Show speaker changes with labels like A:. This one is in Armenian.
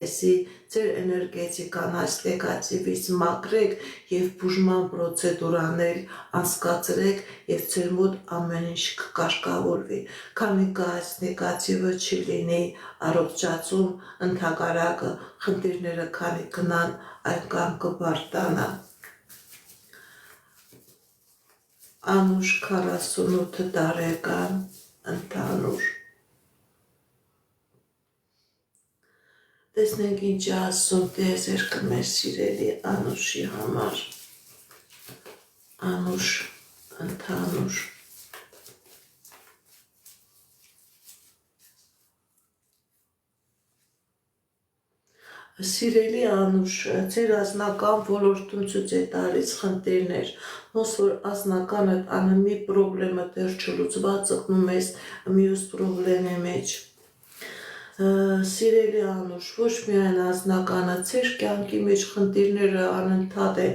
A: Էսի ձեր էներգետիկան այս նեգատիվից մաքրեք եւ բուժման պրոցեդուրաներ անցկացրեք եւ ձեր մոտ ամեն ինչ կկարգավորվի։ Քանի կա այս նեգատիվը չի լինի առողջացում, ընդհակառակը խնդիրները քանի գնան այնքան կբարտանա։ Անուշ 48 տարեկան, ընդհանուր։ Տեսնենք ինչ է ասում տիեզերքը մեր սիրելի Անուշի համար։ Անուշ, ընդհանուր։ Սիրելի Անուշ, ձեր անձնական ոլորտում ցույց է տալիս խնդիրներ, ոնց որ անձնականդ անմի պրոբլեմը դեռ չլուծված ըգնում ես մյուս պրոբլեմի մեջ։ Սիրելի Անուշ, ոչ միայն անձնականը, ձեր կյանքի մեջ խնդիրները անընդհատ են,